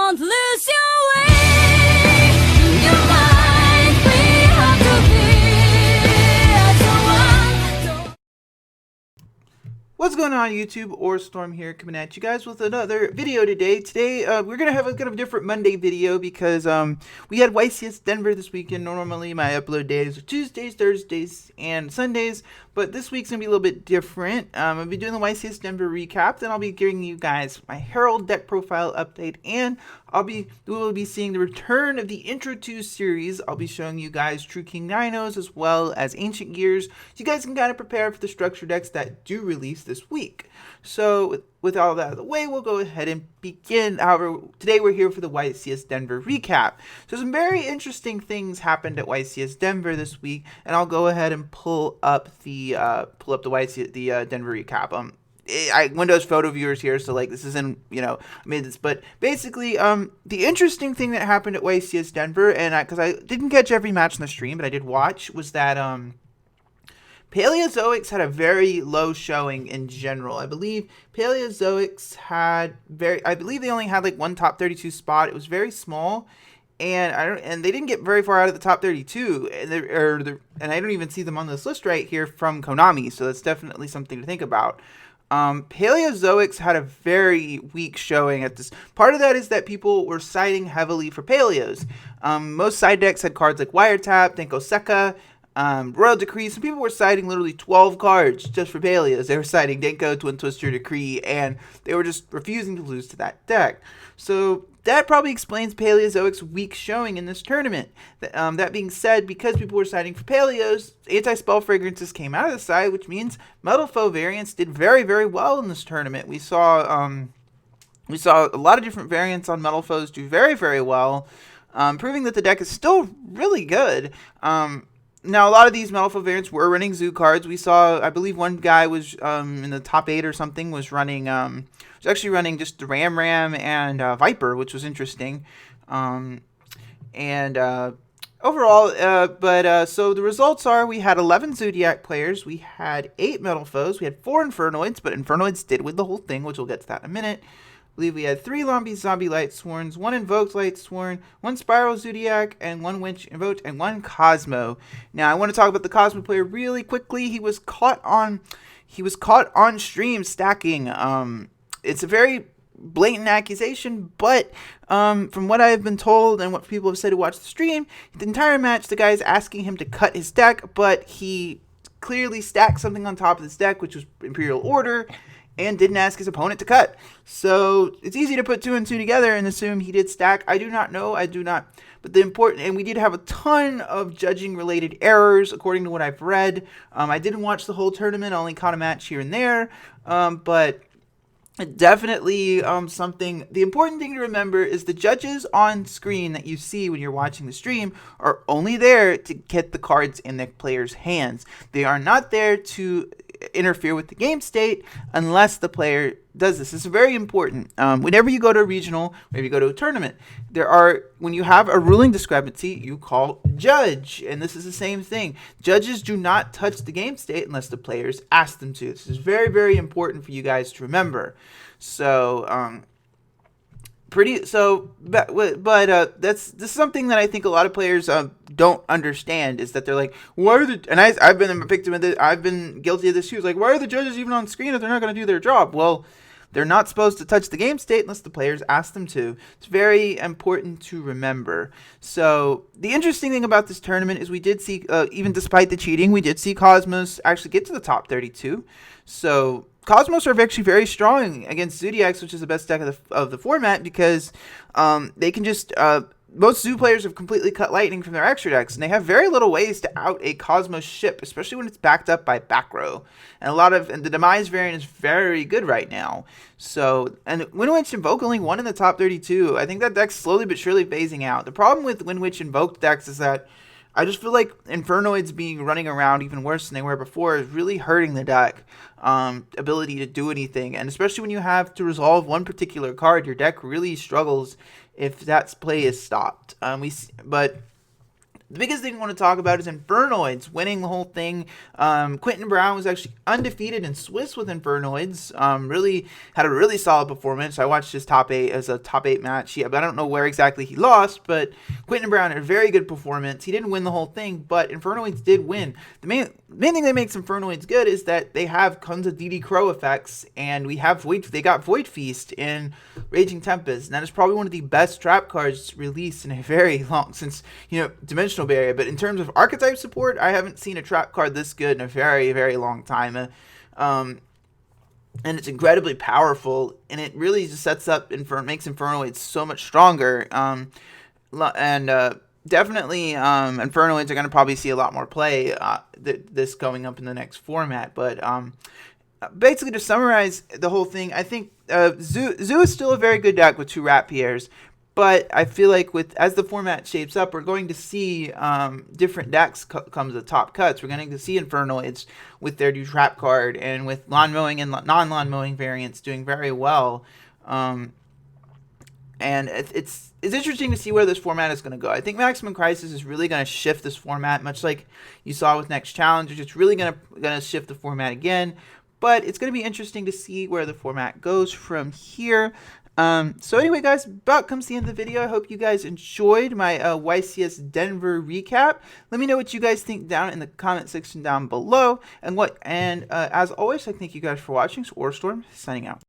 Don't lose your way. Your mind free how to be as one. What's going on, YouTube? Or Storm here, coming at you guys with another video today. Today, we're gonna have a kind of different Monday video because we had YCS Denver this weekend. Normally, my upload days are Tuesdays, Thursdays, and Sundays, but this week's gonna be a little bit different. I'll be doing the YCS Denver recap, then I'll be giving you guys my Herald deck profile update, and we will be seeing the return of the Intro 2 series. I'll be showing you guys True King Dinos as well as Ancient Gears, so you guys can kind of prepare for the structure decks that do release this week. So with all that out of the way, we'll go ahead and begin. However, today we're here for the YCS Denver recap. So some very interesting things happened at YCS Denver this week, and I'll go ahead and pull up the Denver recap. Windows photo viewers here, so like this isn't, I made this, but basically the interesting thing that happened at YCS Denver, and because I didn't catch every match in the stream, but I did watch, was that Paleozoics had a very low showing in general. I believe Paleozoics I believe they only had like one top 32 spot. It was very small, and they didn't get very far out of the top 32, and I don't even see them on this list right here from Konami, so that's definitely something to think about. Paleozoics had a very weak showing at this. Part of that is that people were siding heavily for Paleos. Most side decks had cards like Wiretap, Denko Seka, Royal Decree. Some people were citing literally 12 cards just for Paleos. They were citing Denko, Twin Twister, Decree, and they were just refusing to lose to that deck. So that probably explains Paleozoic's weak showing in this tournament. That being said, because people were citing for Paleos, anti-spell fragrances came out of the side, which means Metal Foe variants did very, very well in this tournament. We saw a lot of different variants on Metal Foes do very, very well, proving that the deck is still really good. Now, a lot of these Metal Foe variants were running Zoo cards. We saw, I believe one guy was in the top 8 or something, was actually running just the Ram and Viper, which was interesting. Overall, so the results are we had 11 Zodiac players, we had 8 Metal Foes, we had 4 Infernoids, but Infernoids did win the whole thing, which we'll get to that in a minute. I believe we had 3 Zombie Light Sworns, 1 Invoked Light Sworn, 1 Spiral Zodiac, and 1 Winch Invoked, and 1 Cosmo. Now, I want to talk about the Cosmo player really quickly. He was caught on stream stacking. It's a very blatant accusation, but from what I've been told and what people have said who watched the stream, the entire match, the guy is asking him to cut his deck, but he clearly stacked something on top of this deck, which was Imperial Order, and didn't ask his opponent to cut. So it's easy to put 2 and 2 together and assume he did stack. I do not know. But and we did have a ton of judging related errors according to what I've read. I didn't watch the whole tournament. I only caught a match here and there. But definitely something. The important thing to remember is the judges on screen that you see when you're watching the stream are only there to get the cards in the player's hands. They are not there to interfere with the game state unless the player does this. This is very important. Whenever you go to a regional, whenever you go to a tournament, when you have a ruling discrepancy, you call judge, and this is the same thing. Judges do not touch the game state unless the players ask them to. This is very, very important for you guys to remember. So, this is something that I think a lot of players don't understand, is that they're like, why are I've been a victim of this, I've been guilty of this too. It's like, why are the judges even on screen if they're not going to do their job? Well, they're not supposed to touch the game state unless the players ask them to. It's very important to remember. So the interesting thing about this tournament is we did see, even despite the cheating, we did see Cosmos actually get to the top 32. So Cosmos are actually very strong against Zodiacs, which is the best deck of the format, because they can just most Zoo players have completely cut Lightning from their extra decks, and they have very little ways to out a Cosmos ship, especially when it's backed up by back row. And the Demise variant is very good right now. So, and Winwitch Invoke only won in the top 32. I think that deck's slowly but surely phasing out. The problem with Winwitch Invoked decks is that I just feel like Infernoids running around even worse than they were before is really hurting the deck ability to do anything. And especially when you have to resolve one particular card, your deck really struggles if that play is stopped. But The biggest thing I want to talk about is Infernoids winning the whole thing. Quentin Brown was actually undefeated in Swiss with Infernoids. Really had a really solid performance. I watched his top 8 as a top 8 match. Yeah, but I don't know where exactly he lost, but Quentin Brown had a very good performance. He didn't win the whole thing, but Infernoids did win. The main thing that makes Infernoids good is that they have tons of DD Crow effects, and they got Void Feast in Raging Tempest, and that is probably one of the best trap cards released in a very long, since, Dimensional Barrier. But in terms of archetype support, I haven't seen a trap card this good in a very, very long time. And it's incredibly powerful, and it really just sets up makes Infernoids so much stronger. Definitely, Infernoids are going to probably see a lot more play this going up in the next format. But basically, to summarize the whole thing, I think Zoo is still a very good deck with 2 Rapiers. But I feel like as the format shapes up, we're going to see different decks come to the top cuts. We're going to see Infernoids with their new trap card, and with lawn mowing and non-lawn mowing variants doing very well. And it's interesting to see where this format is going to go. I think Maximum Crisis is really going to shift this format, much like you saw with Next Challenge. It's really going to shift the format again. But it's going to be interesting to see where the format goes from here. So anyway, guys, about comes the end of the video. I hope you guys enjoyed my YCS Denver recap. Let me know what you guys think down in the comment section down below. And as always, I thank you guys for watching. So Orstorm signing out.